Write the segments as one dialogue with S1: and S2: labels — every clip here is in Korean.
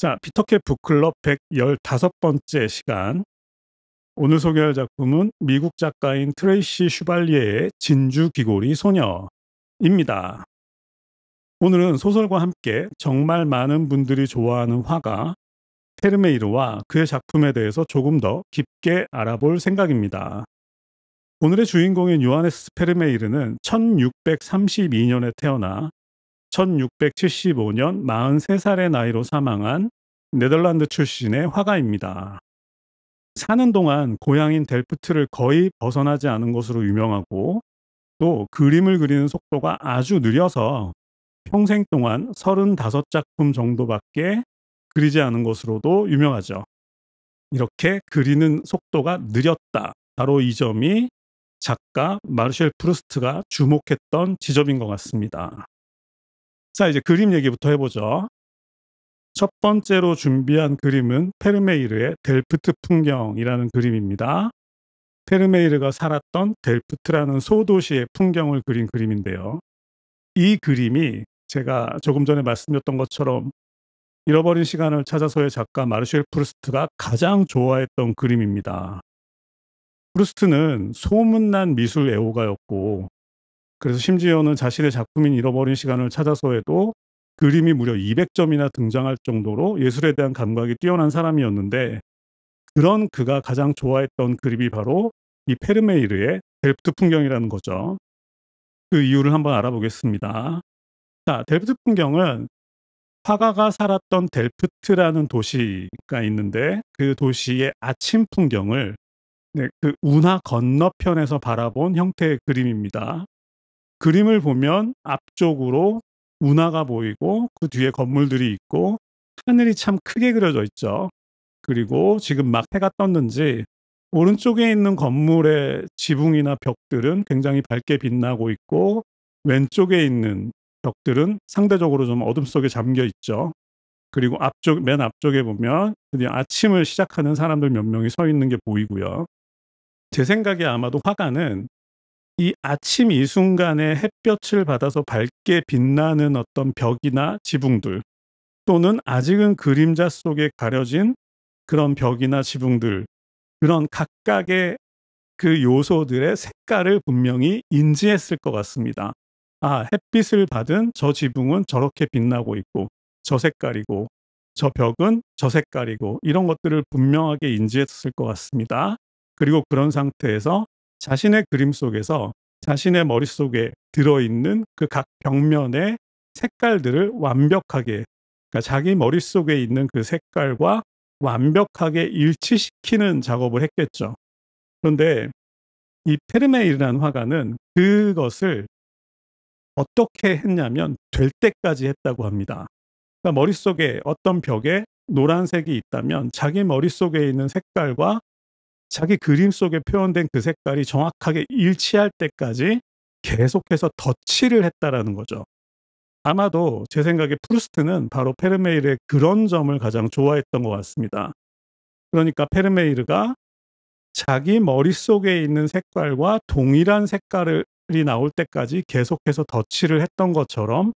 S1: 자, 피터캣 북클럽 115번째 시간. 오늘 소개할 작품은 미국 작가인 트레이시 슈발리에의 진주 귀고리 소녀입니다. 오늘은 소설과 함께 정말 많은 분들이 좋아하는 화가 페르메이르와 그의 작품에 대해서 조금 더 깊게 알아볼 생각입니다. 오늘의 주인공인 요하네스 페르메이르는 1632년에 태어나 1675년 43살의 나이로 사망한 네덜란드 출신의 화가입니다. 사는 동안 고향인 델프트를 거의 벗어나지 않은 것으로 유명하고, 또 그림을 그리는 속도가 아주 느려서 평생 동안 35작품 정도밖에 그리지 않은 것으로도 유명하죠. 이렇게 그리는 속도가 느렸다. 바로 이 점이 작가 마르셀 프루스트가 주목했던 지점인 것 같습니다. 자, 이제 그림 얘기부터 해보죠. 첫 번째로 준비한 그림은 페르메이르의 델프트 풍경이라는 그림입니다. 페르메이르가 살았던 델프트라는 소도시의 풍경을 그린 그림인데요. 이 그림이 제가 조금 전에 말씀드렸던 것처럼 잃어버린 시간을 찾아서의 작가 마르셀 프루스트가 가장 좋아했던 그림입니다. 프루스트는 소문난 미술 애호가였고, 그래서 심지어는 자신의 작품인 잃어버린 시간을 찾아서에도 그림이 무려 200점이나 등장할 정도로 예술에 대한 감각이 뛰어난 사람이었는데, 그런 그가 가장 좋아했던 그림이 바로 이 페르메이르의 델프트 풍경이라는 거죠. 그 이유를 한번 알아보겠습니다. 자, 델프트 풍경은 화가가 살았던 델프트라는 도시가 있는데, 그 도시의 아침 풍경을 그 운하 건너편에서 바라본 형태의 그림입니다. 그림을 보면 앞쪽으로 운하가 보이고 그 뒤에 건물들이 있고 하늘이 참 크게 그려져 있죠. 그리고 지금 막 해가 떴는지 오른쪽에 있는 건물의 지붕이나 벽들은 굉장히 밝게 빛나고 있고, 왼쪽에 있는 벽들은 상대적으로 좀 어둠 속에 잠겨 있죠. 그리고 맨 앞쪽에 보면 드디어 아침을 시작하는 사람들 몇 명이 서 있는 게 보이고요. 제 생각에 아마도 화가는 이 아침 이 순간에 햇볕을 받아서 밝게 빛나는 어떤 벽이나 지붕들, 또는 아직은 그림자 속에 가려진 그런 벽이나 지붕들, 그런 각각의 그 요소들의 색깔을 분명히 인지했을 것 같습니다. 아, 햇빛을 받은 저 지붕은 저렇게 빛나고 있고, 저 색깔이고, 저 벽은 저 색깔이고, 이런 것들을 분명하게 인지했을 것 같습니다. 그리고 그런 상태에서 자신의 그림 속에서 자신의 머릿속에 들어있는 그 각 벽면의 색깔들을 완벽하게, 그러니까 자기 머릿속에 있는 그 색깔과 완벽하게 일치시키는 작업을 했겠죠. 그런데 이 페르메이르라는 화가는 그것을 어떻게 했냐면 될 때까지 했다고 합니다. 그러니까 머릿속에 어떤 벽에 노란색이 있다면 자기 머릿속에 있는 색깔과 자기 그림 속에 표현된 그 색깔이 정확하게 일치할 때까지 계속해서 덧칠을 했다라는 거죠. 아마도 제 생각에 프루스트는 바로 페르메이르의 그런 점을 가장 좋아했던 것 같습니다. 그러니까 페르메이르가 자기 머릿속에 있는 색깔과 동일한 색깔이 나올 때까지 계속해서 덧칠을 했던 것처럼,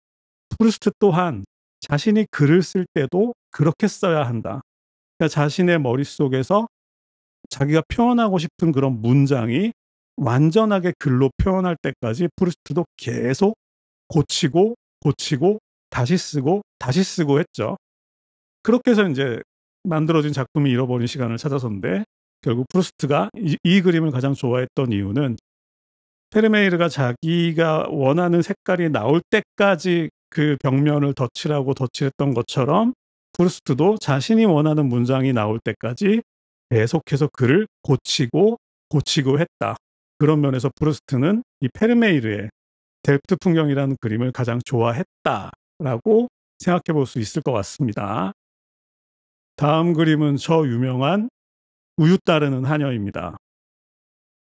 S1: 프루스트 또한 자신이 글을 쓸 때도 그렇게 써야 한다. 그러니까 자신의 머릿속에서 자기가 표현하고 싶은 그런 문장이 완전하게 글로 표현할 때까지 프루스트도 계속 고치고 고치고 다시 쓰고 했죠. 그렇게 해서 이제 만들어진 작품이 잃어버린 시간을 찾아서인데, 결국 프루스트가 이 그림을 가장 좋아했던 이유는 페르메이르가 자기가 원하는 색깔이 나올 때까지 그 벽면을 덧칠했던 것처럼, 프루스트도 자신이 원하는 문장이 나올 때까지 계속해서 글을 고치고 고치고 했다. 그런 면에서 프루스트는 이 페르메이르의 델프트 풍경이라는 그림을 가장 좋아했다라고 생각해 볼 수 있을 것 같습니다. 다음 그림은 저 유명한 우유 따르는 하녀입니다.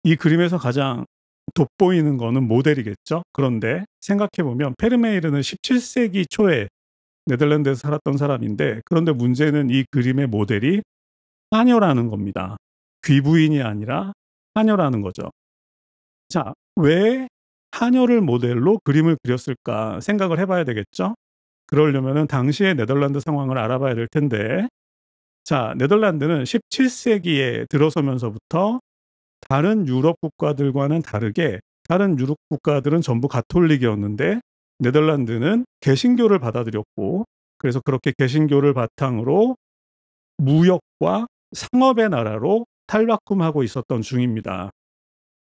S1: 이 그림에서 가장 돋보이는 거는 모델이겠죠. 그런데 생각해 보면 페르메이르는 17세기 초에 네덜란드에서 살았던 사람인데, 그런데 문제는 이 그림의 모델이 하녀라는 겁니다. 귀부인이 아니라 하녀라는 거죠. 자, 왜 하녀를 모델로 그림을 그렸을까 생각을 해봐야 되겠죠. 그러려면은 당시의 네덜란드 상황을 알아봐야 될 텐데, 자, 네덜란드는 17세기에 들어서면서부터 다른 유럽 국가들과는 다르게, 다른 유럽 국가들은 전부 가톨릭이었는데 네덜란드는 개신교를 받아들였고, 그래서 그렇게 개신교를 바탕으로 무역과 상업의 나라로 탈바꿈하고 있었던 중입니다.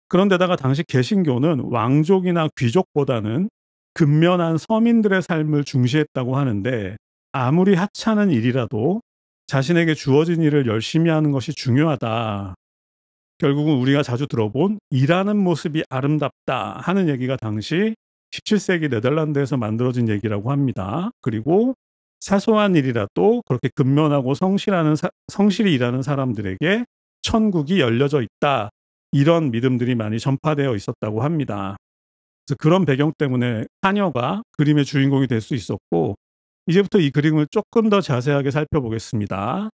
S1: 그런데다가 당시 개신교는 왕족이나 귀족보다는 근면한 서민들의 삶을 중시했다고 하는데, 아무리 하찮은 일이라도 자신에게 주어진 일을 열심히 하는 것이 중요하다. 결국은 우리가 자주 들어본 일하는 모습이 아름답다 하는 얘기가 당시 17세기 네덜란드에서 만들어진 얘기라고 합니다. 그리고 사소한 일이라도 그렇게 근면하고 성실히 일하는 사람들에게 천국이 열려져 있다. 이런 믿음들이 많이 전파되어 있었다고 합니다. 그래서 그런 배경 때문에 하녀가 그림의 주인공이 될 수 있었고, 이제부터 이 그림을 조금 더 자세하게 살펴보겠습니다.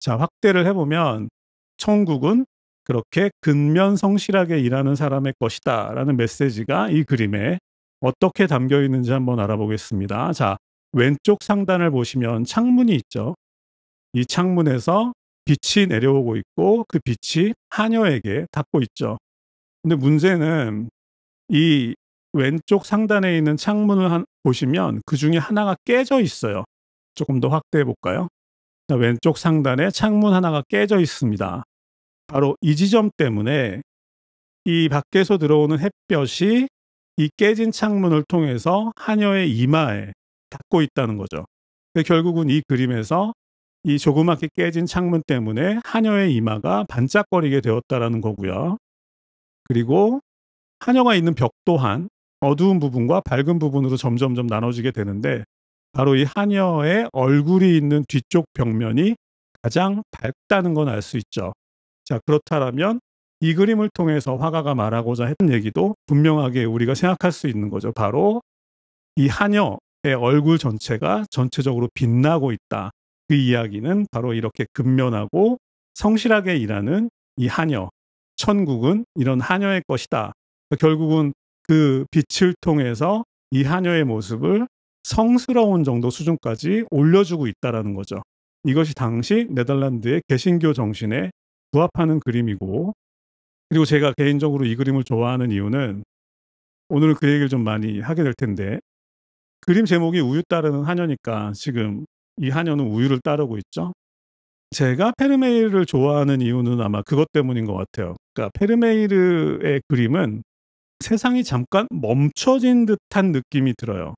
S1: 자, 확대를 해보면 천국은 그렇게 근면 성실하게 일하는 사람의 것이다 라는 메시지가 이 그림에 어떻게 담겨 있는지 한번 알아보겠습니다. 자, 왼쪽 상단을 보시면 창문이 있죠. 이 창문에서 빛이 내려오고 있고 그 빛이 하녀에게 닿고 있죠. 근데 문제는 이 왼쪽 상단에 있는 창문을 보시면 그 중에 하나가 깨져 있어요. 조금 더 확대해 볼까요? 왼쪽 상단에 창문 하나가 깨져 있습니다. 바로 이 지점 때문에 이 밖에서 들어오는 햇볕이 이 깨진 창문을 통해서 하녀의 이마에 닿고 있다는 거죠. 결국은 이 그림에서 이 조그맣게 깨진 창문 때문에 하녀의 이마가 반짝거리게 되었다라는 거고요. 그리고 하녀가 있는 벽 또한 어두운 부분과 밝은 부분으로 점점점 나눠지게 되는데, 바로 이 하녀의 얼굴이 있는 뒤쪽 벽면이 가장 밝다는 건 알 수 있죠. 자, 그렇다면 이 그림을 통해서 화가가 말하고자 했던 얘기도 분명하게 우리가 생각할 수 있는 거죠. 바로 이 하녀의 얼굴 전체가 전체적으로 빛나고 있다. 그 이야기는 바로 이렇게 근면하고 성실하게 일하는 이 하녀, 천국은 이런 하녀의 것이다. 결국은 그 빛을 통해서 이 하녀의 모습을 성스러운 정도 수준까지 올려주고 있다는 거죠. 이것이 당시 네덜란드의 개신교 정신에 부합하는 그림이고, 그리고 제가 개인적으로 이 그림을 좋아하는 이유는, 오늘 그 얘기를 좀 많이 하게 될 텐데, 그림 제목이 우유 따르는 하녀니까 지금 이 하녀는 우유를 따르고 있죠. 제가 페르메이르를 좋아하는 이유는 아마 그것 때문인 것 같아요. 그러니까 페르메이르의 그림은 세상이 잠깐 멈춰진 듯한 느낌이 들어요.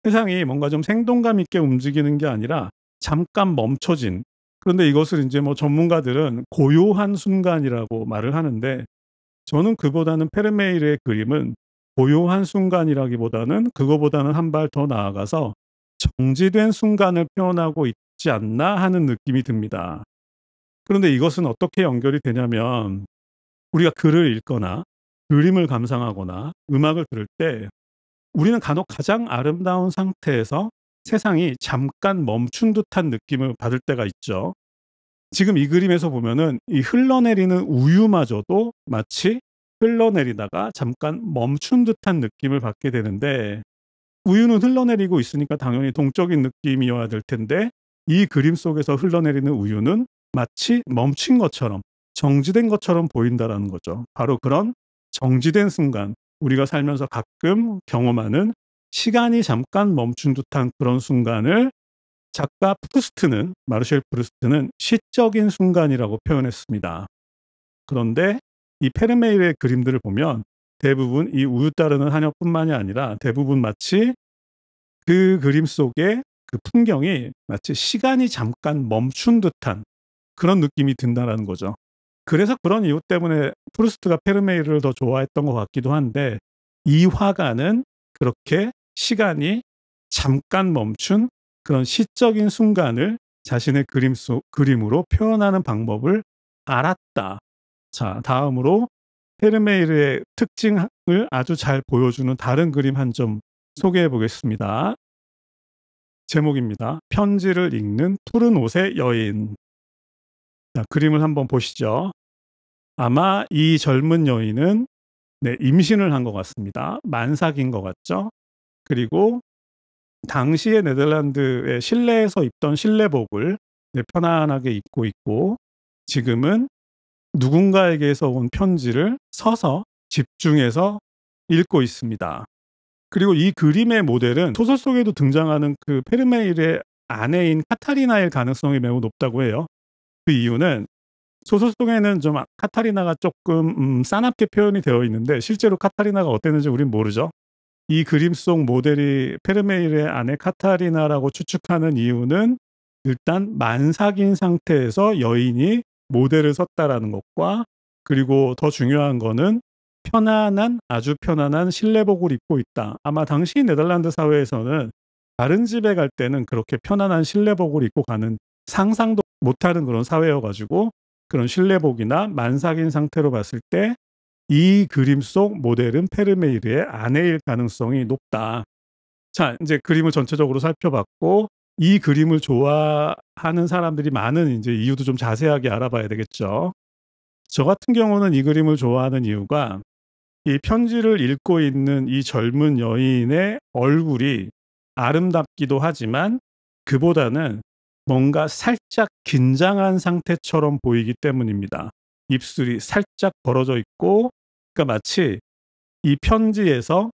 S1: 세상이 뭔가 좀 생동감 있게 움직이는 게 아니라 잠깐 멈춰진. 그런데 이것을 이제 뭐 전문가들은 고요한 순간이라고 말을 하는데, 저는 그보다는 페르메이르의 그림은 고요한 순간이라기보다는 그거보다는 한 발 더 나아가서 정지된 순간을 표현하고 있지 않나 하는 느낌이 듭니다. 그런데 이것은 어떻게 연결이 되냐면, 우리가 글을 읽거나 그림을 감상하거나 음악을 들을 때 우리는 간혹 가장 아름다운 상태에서 세상이 잠깐 멈춘 듯한 느낌을 받을 때가 있죠. 지금 이 그림에서 보면은 이 흘러내리는 우유마저도 마치 흘러내리다가 잠깐 멈춘 듯한 느낌을 받게 되는데, 우유는 흘러내리고 있으니까 당연히 동적인 느낌이어야 될 텐데, 이 그림 속에서 흘러내리는 우유는 마치 멈춘 것처럼, 정지된 것처럼 보인다라는 거죠. 바로 그런 정지된 순간, 우리가 살면서 가끔 경험하는 시간이 잠깐 멈춘 듯한 그런 순간을 작가 마르셀 프루스트는 시적인 순간이라고 표현했습니다. 그런데 이 페르메이르의 그림들을 보면 대부분 이 우유 따르는 하녀뿐만이 아니라 대부분 마치 그 그림 속의 그 풍경이 마치 시간이 잠깐 멈춘 듯한 그런 느낌이 든다는 거죠. 그래서 그런 이유 때문에 프루스트가 페르메이르를 더 좋아했던 것 같기도 한데, 이 화가는 그렇게 시간이 잠깐 멈춘 그런 시적인 순간을 자신의 그림으로 표현하는 방법을 알았다. 자, 다음으로 페르메이르의 특징을 아주 잘 보여주는 다른 그림 한 점 소개해 보겠습니다. 제목입니다. 편지를 읽는 푸른 옷의 여인. 자, 그림을 한번 보시죠. 아마 이 젊은 여인은 임신을 한 것 같습니다. 만삭인 것 같죠? 그리고 당시의 네덜란드의 실내에서 입던 실내복을 편안하게 입고 있고, 지금은 누군가에게서 온 편지를 서서 집중해서 읽고 있습니다. 그리고 이 그림의 모델은 소설 속에도 등장하는 그 페르메일의 아내인 카타리나일 가능성이 매우 높다고 해요. 그 이유는 소설 속에는 좀 카타리나가 조금 싸납게 표현이 되어 있는데, 실제로 카타리나가 어땠는지 우린 모르죠. 이 그림 속 모델이 페르메일의 아내 카타리나라고 추측하는 이유는 일단 만삭인 상태에서 여인이 모델을 섰다라는 것과, 그리고 더 중요한 거는 아주 편안한 실내복을 입고 있다. 아마 당시 네덜란드 사회에서는 다른 집에 갈 때는 그렇게 편안한 실내복을 입고 가는 상상도 못하는 그런 사회여가지고, 그런 실내복이나 만삭인 상태로 봤을 때 이 그림 속 모델은 페르메이르의 아내일 가능성이 높다. 자, 이제 그림을 전체적으로 살펴봤고, 이 그림을 좋아하는 사람들이 많은 이제 이유도 좀 자세하게 알아봐야 되겠죠. 저 같은 경우는 이 그림을 좋아하는 이유가, 이 편지를 읽고 있는 이 젊은 여인의 얼굴이 아름답기도 하지만 그보다는 뭔가 살짝 긴장한 상태처럼 보이기 때문입니다. 입술이 살짝 벌어져 있고, 그러니까 마치 이 편지에서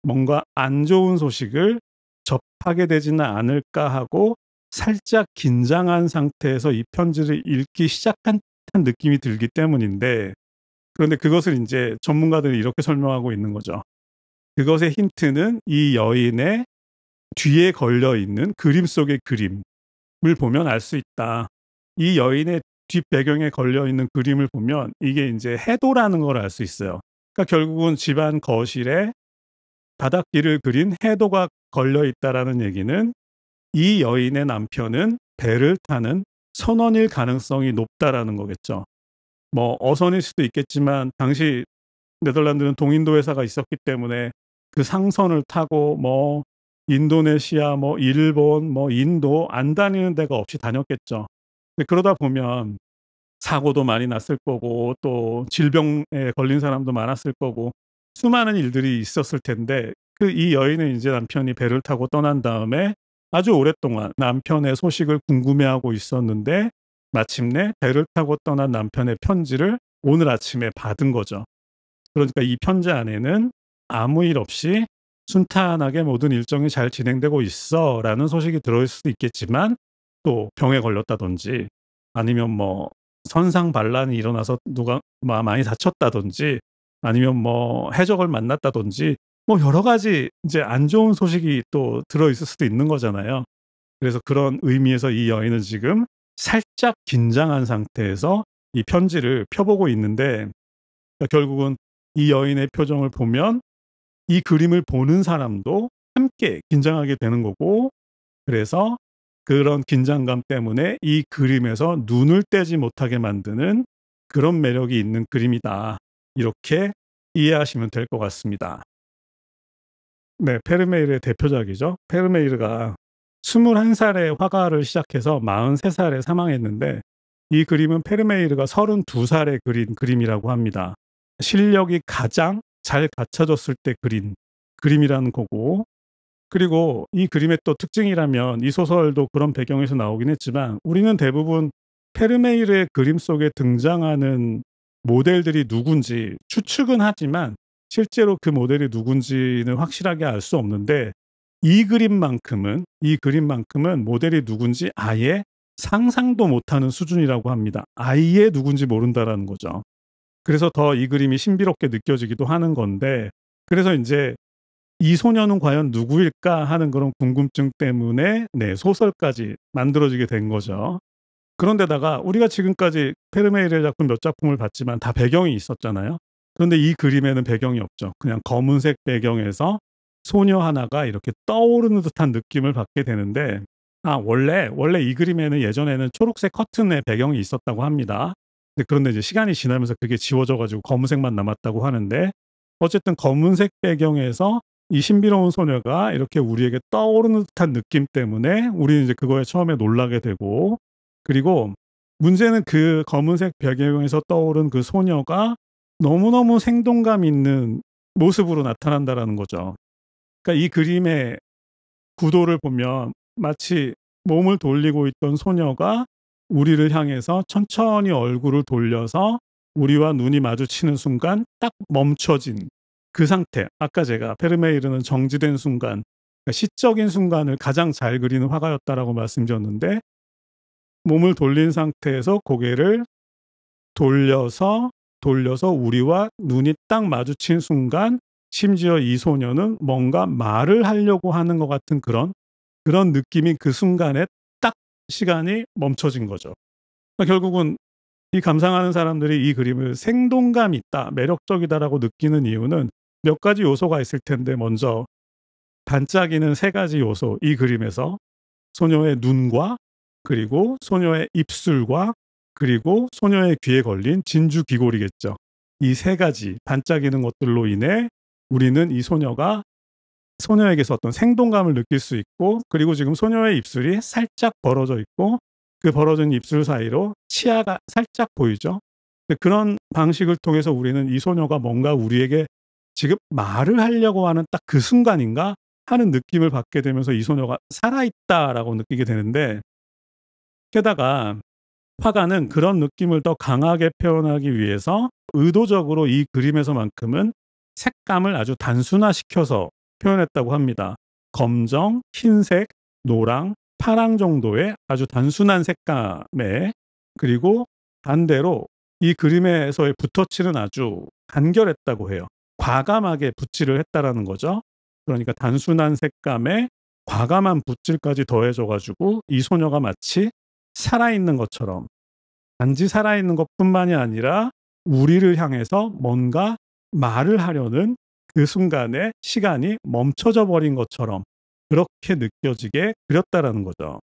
S1: 뭔가 안 좋은 소식을 접하게 되지는 않을까 하고 살짝 긴장한 상태에서 이 편지를 읽기 시작한 듯한 느낌이 들기 때문인데, 그런데 그것을 이제 전문가들이 이렇게 설명하고 있는 거죠. 그것의 힌트는 이 여인의 뒤에 걸려 있는 그림 속의 그림을 보면 알 수 있다. 이 여인의 뒷배경에 걸려 있는 그림을 보면 이게 이제 해도라는 걸 알 수 있어요. 그러니까 결국은 집안 거실에 바닥길을 그린 해도가 걸려 있다라는 얘기는 이 여인의 남편은 배를 타는 선원일 가능성이 높다라는 거겠죠. 뭐 어선일 수도 있겠지만 당시 네덜란드는 동인도 회사가 있었기 때문에 그 상선을 타고 뭐 인도네시아, 뭐 일본, 뭐 인도 안 다니는 데가 없이 다녔겠죠. 근데 그러다 보면 사고도 많이 났을 거고, 또 질병에 걸린 사람도 많았을 거고, 수많은 일들이 있었을 텐데, 그 이 여인은 이제 남편이 배를 타고 떠난 다음에 아주 오랫동안 남편의 소식을 궁금해하고 있었는데, 마침내 배를 타고 떠난 남편의 편지를 오늘 아침에 받은 거죠. 그러니까 이 편지 안에는 아무 일 없이 순탄하게 모든 일정이 잘 진행되고 있어라는 소식이 들어있을 수도 있겠지만, 또 병에 걸렸다든지 아니면 뭐 선상반란이 일어나서 누가 많이 다쳤다든지 아니면 뭐 해적을 만났다든지 뭐 여러 가지 이제 안 좋은 소식이 또 들어있을 수도 있는 거잖아요. 그래서 그런 의미에서 이 여인은 지금 살짝 긴장한 상태에서 이 편지를 펴보고 있는데, 결국은 이 여인의 표정을 보면 이 그림을 보는 사람도 함께 긴장하게 되는 거고, 그래서 그런 긴장감 때문에 이 그림에서 눈을 떼지 못하게 만드는 그런 매력이 있는 그림이다. 이렇게 이해하시면 될 것 같습니다. 네, 페르메일의 대표작이죠. 페르메이르가 21살에 화가를 시작해서 43살에 사망했는데, 이 그림은 페르메이르가 32살에 그린 그림이라고 합니다. 실력이 가장 잘 갖춰졌을 때 그린 그림이라는 거고, 그리고 이 그림의 또 특징이라면, 이 소설도 그런 배경에서 나오긴 했지만 우리는 대부분 페르메이르의 그림 속에 등장하는 모델들이 누군지 추측은 하지만 실제로 그 모델이 누군지는 확실하게 알 수 없는데, 이 그림만큼은 모델이 누군지 아예 상상도 못하는 수준이라고 합니다. 아예 누군지 모른다라는 거죠. 그래서 더 이 그림이 신비롭게 느껴지기도 하는 건데, 그래서 이제 이 소녀는 과연 누구일까 하는 그런 궁금증 때문에 소설까지 만들어지게 된 거죠. 그런데다가 우리가 지금까지 페르메이르의 작품 몇 작품을 봤지만 다 배경이 있었잖아요. 그런데 이 그림에는 배경이 없죠. 그냥 검은색 배경에서 소녀 하나가 이렇게 떠오르는 듯한 느낌을 받게 되는데, 원래 이 그림에는 예전에는 초록색 커튼의 배경이 있었다고 합니다. 그런데 이제 시간이 지나면서 그게 지워져 가지고 검은색만 남았다고 하는데, 어쨌든 검은색 배경에서 이 신비로운 소녀가 이렇게 우리에게 떠오르는 듯한 느낌 때문에 우리는 이제 그거에 처음에 놀라게 되고, 그리고 문제는 그 검은색 배경에서 떠오른 그 소녀가 너무너무 생동감 있는 모습으로 나타난다라는 거죠. 그러니까 이 그림의 구도를 보면 마치 몸을 돌리고 있던 소녀가 우리를 향해서 천천히 얼굴을 돌려서 우리와 눈이 마주치는 순간 딱 멈춰진 그 상태. 아까 제가 페르메이르는 정지된 순간, 그러니까 시적인 순간을 가장 잘 그리는 화가였다라고 말씀드렸는데, 몸을 돌린 상태에서 고개를 돌려서 우리와 눈이 딱 마주친 순간, 심지어 이 소녀는 뭔가 말을 하려고 하는 것 같은 그런 느낌이 그 순간에 딱 시간이 멈춰진 거죠. 그러니까 결국은 이 감상하는 사람들이 이 그림을 생동감 있다, 매력적이다라고 느끼는 이유는 몇 가지 요소가 있을 텐데, 먼저 반짝이는 세 가지 요소, 이 그림에서 소녀의 눈과, 그리고 소녀의 입술과, 그리고 소녀의 귀에 걸린 진주 귀골이겠죠. 이 세 가지 반짝이는 것들로 인해 우리는 이 소녀에게서 어떤 생동감을 느낄 수 있고, 그리고 지금 소녀의 입술이 살짝 벌어져 있고 그 벌어진 입술 사이로 치아가 살짝 보이죠. 그런 방식을 통해서 우리는 이 소녀가 뭔가 우리에게 지금 말을 하려고 하는 딱 그 순간인가 하는 느낌을 받게 되면서 이 소녀가 살아있다라고 느끼게 되는데, 게다가 화가는 그런 느낌을 더 강하게 표현하기 위해서 의도적으로 이 그림에서만큼은 색감을 아주 단순화시켜서 표현했다고 합니다. 검정, 흰색, 노랑, 파랑 정도의 아주 단순한 색감에, 그리고 반대로 이 그림에서의 붓터치는 아주 간결했다고 해요. 과감하게 붓질을 했다라는 거죠. 그러니까 단순한 색감에 과감한 붓질까지 더해져 가지고 이 소녀가 마치 살아있는 것처럼, 단지 살아있는 것뿐만이 아니라 우리를 향해서 뭔가 말을 하려는 그 순간에 시간이 멈춰져 버린 것처럼 그렇게 느껴지게 그렸다라는 거죠.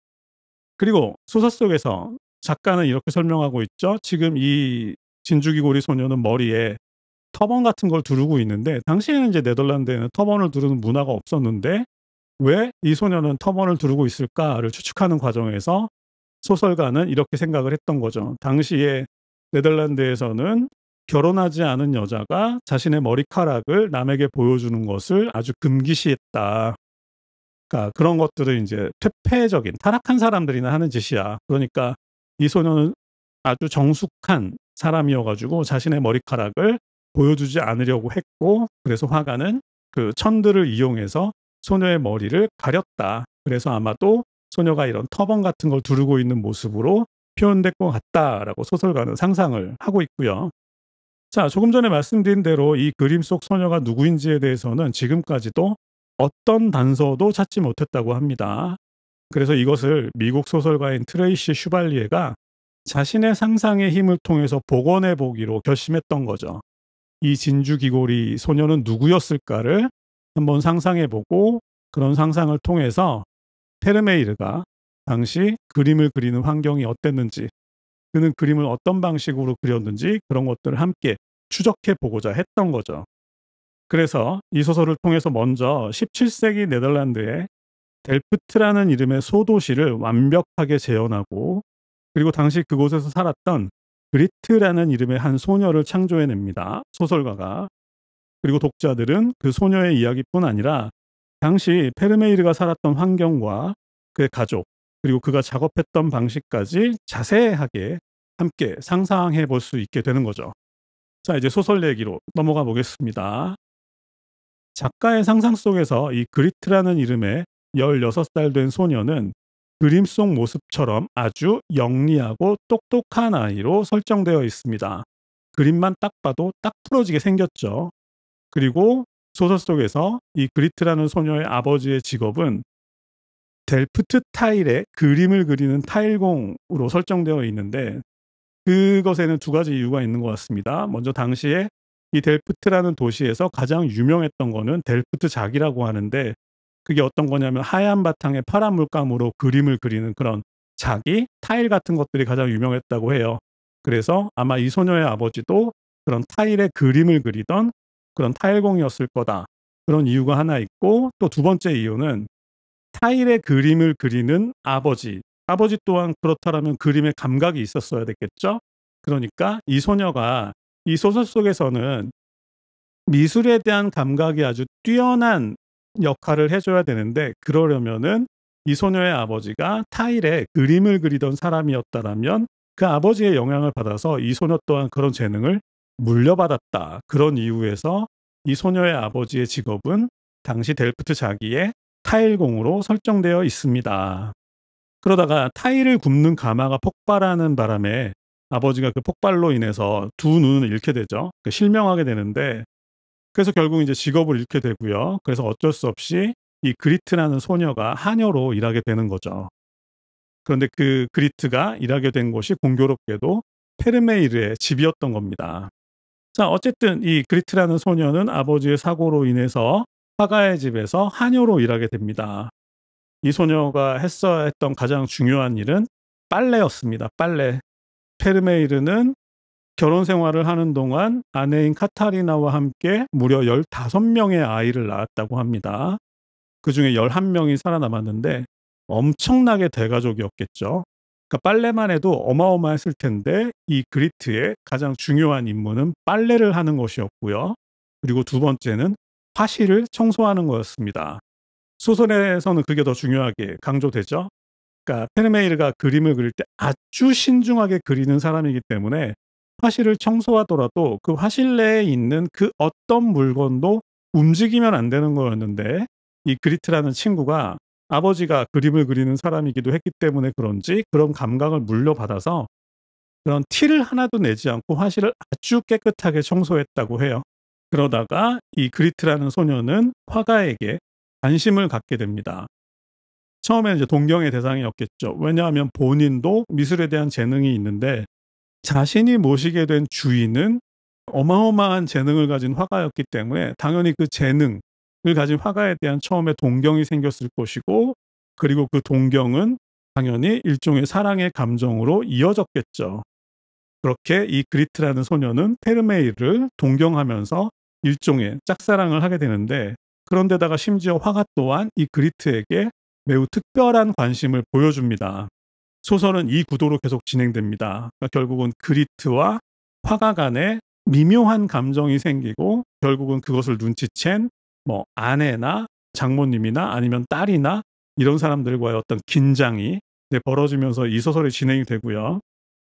S1: 그리고 소설 속에서 작가는 이렇게 설명하고 있죠. 지금 이 진주귀고리 소녀는 머리에 터번 같은 걸 두르고 있는데, 당시에는 이제 네덜란드에는 터번을 두르는 문화가 없었는데 왜 이 소녀는 터번을 두르고 있을까를 추측하는 과정에서 소설가는 이렇게 생각을 했던 거죠. 당시에 네덜란드에서는 결혼하지 않은 여자가 자신의 머리카락을 남에게 보여주는 것을 아주 금기시했다. 그러니까 그런 것들은 이제 퇴폐적인 타락한 사람들이나 하는 짓이야. 그러니까 이 소녀는 아주 정숙한 사람이어 가지고 자신의 머리카락을 보여주지 않으려고 했고, 그래서 화가는 그 천들을 이용해서 소녀의 머리를 가렸다. 그래서 아마도 소녀가 이런 터번 같은 걸 두르고 있는 모습으로 표현될 것 같다라고 소설가는 상상을 하고 있고요. 자, 조금 전에 말씀드린 대로 이 그림 속 소녀가 누구인지에 대해서는 지금까지도 어떤 단서도 찾지 못했다고 합니다. 그래서 이것을 미국 소설가인 트레이시 슈발리에가 자신의 상상의 힘을 통해서 복원해 보기로 결심했던 거죠. 이 진주 귀고리 소녀는 누구였을까를 한번 상상해 보고, 그런 상상을 통해서 페르메이르가 당시 그림을 그리는 환경이 어땠는지, 그는 그림을 어떤 방식으로 그렸는지, 그런 것들을 함께 추적해 보고자 했던 거죠. 그래서 이 소설을 통해서 먼저 17세기 네덜란드의 델프트라는 이름의 소도시를 완벽하게 재현하고, 그리고 당시 그곳에서 살았던 그리트라는 이름의 한 소녀를 창조해냅니다, 소설가가. 그리고 독자들은 그 소녀의 이야기뿐 아니라 당시 페르메이르가 살았던 환경과 그의 가족, 그리고 그가 작업했던 방식까지 자세하게 함께 상상해 볼 수 있게 되는 거죠. 자, 이제 소설 얘기로 넘어가 보겠습니다. 작가의 상상 속에서 이 그리트라는 이름의 16살 된 소녀는 그림 속 모습처럼 아주 영리하고 똑똑한 아이로 설정되어 있습니다. 그림만 딱 봐도 딱 부러지게 생겼죠. 그리고 소설 속에서 이 그리트라는 소녀의 아버지의 직업은 델프트 타일에 그림을 그리는 타일공으로 설정되어 있는데, 그것에는 두 가지 이유가 있는 것 같습니다. 먼저 당시에 이 델프트라는 도시에서 가장 유명했던 거는 델프트 작이라고 하는데, 그게 어떤 거냐면 하얀 바탕에 파란 물감으로 그림을 그리는 그런 자기, 타일 같은 것들이 가장 유명했다고 해요. 그래서 아마 이 소녀의 아버지도 그런 타일에 그림을 그리던 그런 타일공이었을 거다. 그런 이유가 하나 있고, 또 두 번째 이유는 타일에 그림을 그리는 아버지 또한 그렇다면 그림의 감각이 있었어야 됐겠죠. 그러니까 이 소녀가 이 소설 속에서는 미술에 대한 감각이 아주 뛰어난 역할을 해줘야 되는데, 그러려면은 이 소녀의 아버지가 타일에 그림을 그리던 사람이었다라면 그 아버지의 영향을 받아서 이 소녀 또한 그런 재능을 물려받았다. 그런 이유에서 이 소녀의 아버지의 직업은 당시 델프트 자기의 타일공으로 설정되어 있습니다. 그러다가 타일을 굽는 가마가 폭발하는 바람에 아버지가 그 폭발로 인해서 두 눈을 잃게 되죠. 실명하게 되는데, 그래서 결국 이제 직업을 잃게 되고요. 그래서 어쩔 수 없이 이 그리트라는 소녀가 하녀로 일하게 되는 거죠. 그런데 그 그리트가 일하게 된 곳이 공교롭게도 페르메이르의 집이었던 겁니다. 자, 어쨌든 이 그리트라는 소녀는 아버지의 사고로 인해서 화가의 집에서 하녀로 일하게 됩니다. 이 소녀가 했어야 했던 가장 중요한 일은 빨래였습니다. 빨래. 페르메이르는 결혼 생활을 하는 동안 아내인 카타리나와 함께 무려 15명의 아이를 낳았다고 합니다. 그중에 11명이 살아남았는데 엄청나게 대가족이었겠죠. 그러니까 빨래만 해도 어마어마했을 텐데 이 그리트의 가장 중요한 임무는 빨래를 하는 것이었고요. 그리고 두 번째는 화실을 청소하는 거였습니다. 소설에서는 그게 더 중요하게 강조되죠. 그러니까 페르메이르가 그림을 그릴 때 아주 신중하게 그리는 사람이기 때문에 화실을 청소하더라도 그 화실 내에 있는 그 어떤 물건도 움직이면 안 되는 거였는데, 이 그리트라는 친구가 아버지가 그림을 그리는 사람이기도 했기 때문에 그런지 그런 감각을 물려받아서 그런 티를 하나도 내지 않고 화실을 아주 깨끗하게 청소했다고 해요. 그러다가 이 그리트라는 소녀는 화가에게 관심을 갖게 됩니다. 처음에는 이제 동경의 대상이었겠죠. 왜냐하면 본인도 미술에 대한 재능이 있는데 자신이 모시게 된 주인은 어마어마한 재능을 가진 화가였기 때문에 당연히 그 재능을 가진 화가에 대한 처음에 동경이 생겼을 것이고, 그리고 그 동경은 당연히 일종의 사랑의 감정으로 이어졌겠죠. 그렇게 이 그리트라는 소녀는 페르메이를 동경하면서 일종의 짝사랑을 하게 되는데, 그런데다가 심지어 화가 또한 이 그리트에게 매우 특별한 관심을 보여줍니다. 소설은 이 구도로 계속 진행됩니다. 그러니까 결국은 그리트와 화가 간에 미묘한 감정이 생기고, 결국은 그것을 눈치챈 뭐 아내나 장모님이나 아니면 딸이나 이런 사람들과의 어떤 긴장이 벌어지면서 이 소설이 진행이 되고요.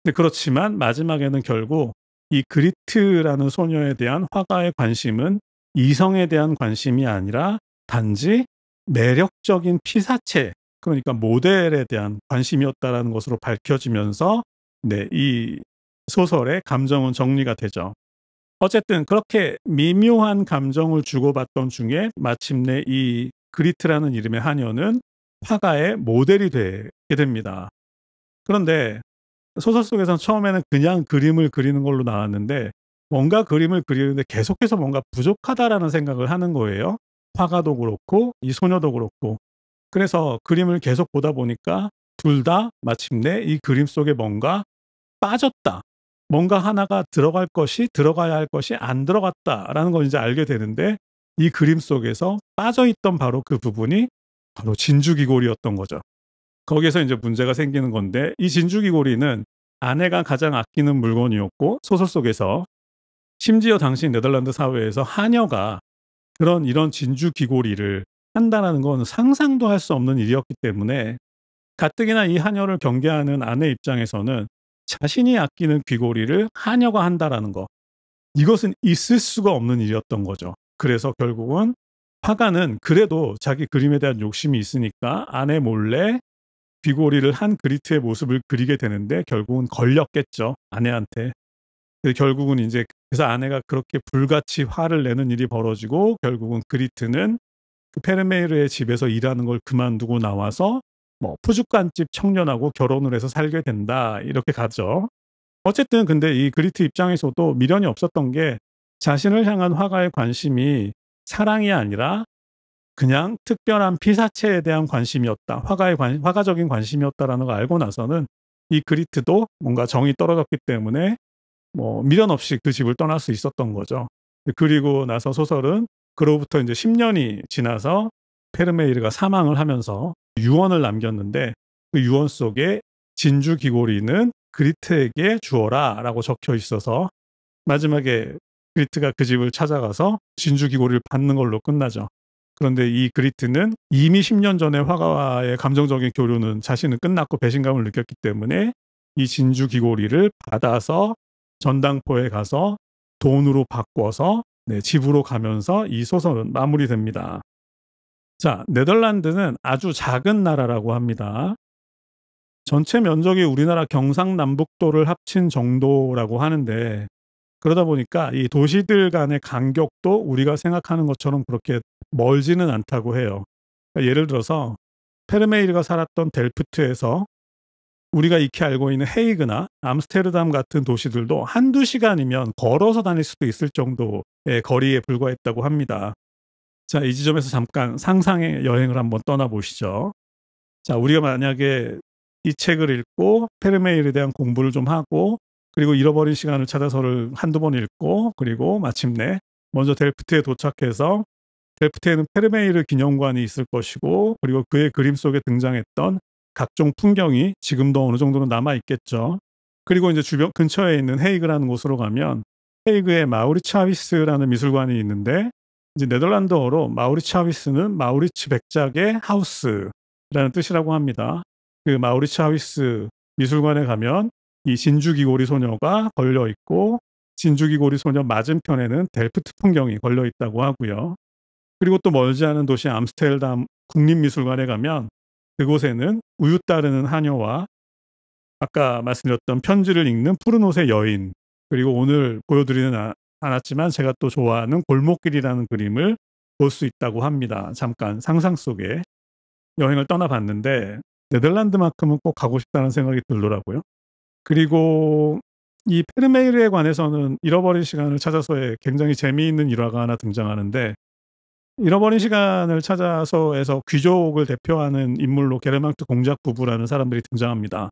S1: 근데 그렇지만 마지막에는 결국 이 그리트라는 소녀에 대한 화가의 관심은 이성에 대한 관심이 아니라 단지 매력적인 피사체, 그러니까 모델에 대한 관심이었다라는 것으로 밝혀지면서 이 소설의 감정은 정리가 되죠. 어쨌든 그렇게 미묘한 감정을 주고받던 중에 마침내 이 그리트라는 이름의 하녀는 화가의 모델이 되게 됩니다. 그런데 소설 속에서는 처음에는 그냥 그림을 그리는 걸로 나왔는데 뭔가 그림을 그리는데 계속해서 뭔가 부족하다라는 생각을 하는 거예요. 화가도 그렇고 이 소녀도 그렇고. 그래서 그림을 계속 보다 보니까 둘 다 마침내 이 그림 속에 뭔가 빠졌다. 뭔가 하나가 들어가야 할 것이 안 들어갔다라는 걸 이제 알게 되는데, 이 그림 속에서 빠져있던 바로 그 부분이 바로 진주귀골이었던 거죠. 거기에서 이제 문제가 생기는 건데, 이 진주귀골이는 아내가 가장 아끼는 물건이었고, 소설 속에서 심지어 당시 네덜란드 사회에서 하녀가 이런 진주귀골이를 한다라는 건 상상도 할 수 없는 일이었기 때문에, 가뜩이나 이 하녀를 경계하는 아내 입장에서는 자신이 아끼는 귀고리를 하녀가 한다라는 거, 이것은 있을 수가 없는 일이었던 거죠. 그래서 결국은 화가는 그래도 자기 그림에 대한 욕심이 있으니까 아내 몰래 귀고리를 한 그리트의 모습을 그리게 되는데 결국은 걸렸겠죠, 아내한테. 결국은 이제 그래서 아내가 그렇게 불같이 화를 내는 일이 벌어지고, 결국은 그리트는 그 페르메이르의 집에서 일하는 걸 그만두고 나와서 뭐 푸주간집 청년하고 결혼을 해서 살게 된다, 이렇게 가죠. 어쨌든 근데 이 그리트 입장에서도 미련이 없었던 게, 자신을 향한 화가의 관심이 사랑이 아니라 그냥 특별한 피사체에 대한 관심이었다, 화가적인 관심이었다라는 걸 알고 나서는 이 그리트도 뭔가 정이 떨어졌기 때문에 뭐 미련 없이 그 집을 떠날 수 있었던 거죠. 그리고 나서 소설은 그로부터 이제 10년이 지나서 페르메이르가 사망을 하면서 유언을 남겼는데, 그 유언 속에 진주 귀고리는 그리트에게 주어라 라고 적혀 있어서 마지막에 그리트가 그 집을 찾아가서 진주 귀고리를 받는 걸로 끝나죠. 그런데 이 그리트는 이미 10년 전에 화가와의 감정적인 교류는 자신은 끝났고 배신감을 느꼈기 때문에 이 진주 귀고리를 받아서 전당포에 가서 돈으로 바꿔서 집으로 가면서 이 소설은 마무리됩니다. 자, 네덜란드는 아주 작은 나라라고 합니다. 전체 면적이 우리나라 경상남북도를 합친 정도라고 하는데, 그러다 보니까 이 도시들 간의 간격도 우리가 생각하는 것처럼 그렇게 멀지는 않다고 해요. 그러니까 예를 들어서 페르메이르가 살았던 델프트에서 우리가 익히 알고 있는 헤이그나 암스테르담 같은 도시들도 한두 시간이면 걸어서 다닐 수도 있을 정도의 거리에 불과했다고 합니다. 자, 이 지점에서 잠깐 상상의 여행을 한번 떠나보시죠. 자, 우리가 만약에 이 책을 읽고 페르메이르에 대한 공부를 좀 하고, 그리고 잃어버린 시간을 찾아서를 한두 번 읽고, 그리고 마침내 먼저 델프트에 도착해서 델프트에는 페르메이르 기념관이 있을 것이고, 그리고 그의 그림 속에 등장했던 각종 풍경이 지금도 어느 정도는 남아 있겠죠. 그리고 이제 주변 근처에 있는 헤이그라는 곳으로 가면 헤이그의 마우리츠하위스라는 미술관이 있는데, 이제 네덜란드어로 마우리츠하위스는 마우리츠 백작의 하우스라는 뜻이라고 합니다. 그 마우리츠하위스 미술관에 가면 이 진주귀고리 소녀가 걸려 있고, 진주귀고리 소녀 맞은편에는 델프트 풍경이 걸려 있다고 하고요. 그리고 또 멀지 않은 도시 암스테르담 국립미술관에 가면 그곳에는 우유 따르는 하녀와 아까 말씀드렸던 편지를 읽는 푸른 옷의 여인, 그리고 오늘 보여드리는 않았지만 제가 또 좋아하는 골목길이라는 그림을 볼 수 있다고 합니다. 잠깐 상상 속에 여행을 떠나봤는데 네덜란드만큼은 꼭 가고 싶다는 생각이 들더라고요. 그리고 이 페르메이르에 관해서는 잃어버린 시간을 찾아서의 굉장히 재미있는 일화가 하나 등장하는데, 잃어버린 시간을 찾아서에서 귀족을 대표하는 인물로 게르망트 공작 부부라는 사람들이 등장합니다.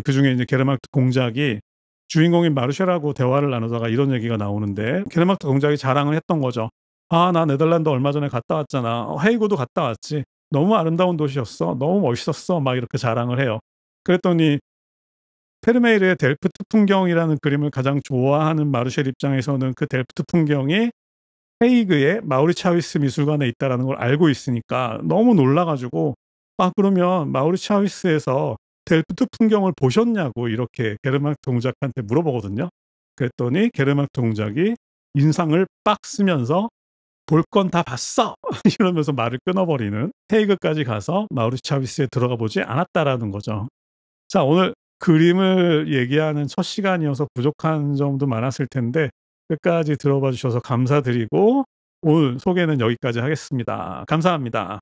S1: 그중에 이제 게르망트 공작이 주인공인 마르쉐라고 대화를 나누다가 이런 얘기가 나오는데, 게르망트 공작이 자랑을 했던 거죠. 아, 나 네덜란드 얼마 전에 갔다 왔잖아. 헤이고도 갔다 왔지. 너무 아름다운 도시였어. 너무 멋있었어. 막 이렇게 자랑을 해요. 그랬더니 페르메이르의 델프트 풍경이라는 그림을 가장 좋아하는 마르쉘 입장에서는 그 델프트 풍경이 헤이그의 마우리츠하위스 미술관에 있다는 걸 알고 있으니까 너무 놀라가지고, 아, 그러면 마우리츠하위스에서 델프트 풍경을 보셨냐고 이렇게 게르망트 공작한테 물어보거든요. 그랬더니 게르망트 공작이 인상을 빡 쓰면서 볼 건 다 봤어 이러면서 말을 끊어버리는, 헤이그까지 가서 마우리츠하위스에 들어가 보지 않았다라는 거죠. 자, 오늘 그림을 얘기하는 첫 시간이어서 부족한 점도 많았을 텐데 끝까지 들어봐 주셔서 감사드리고 오늘 소개는 여기까지 하겠습니다. 감사합니다.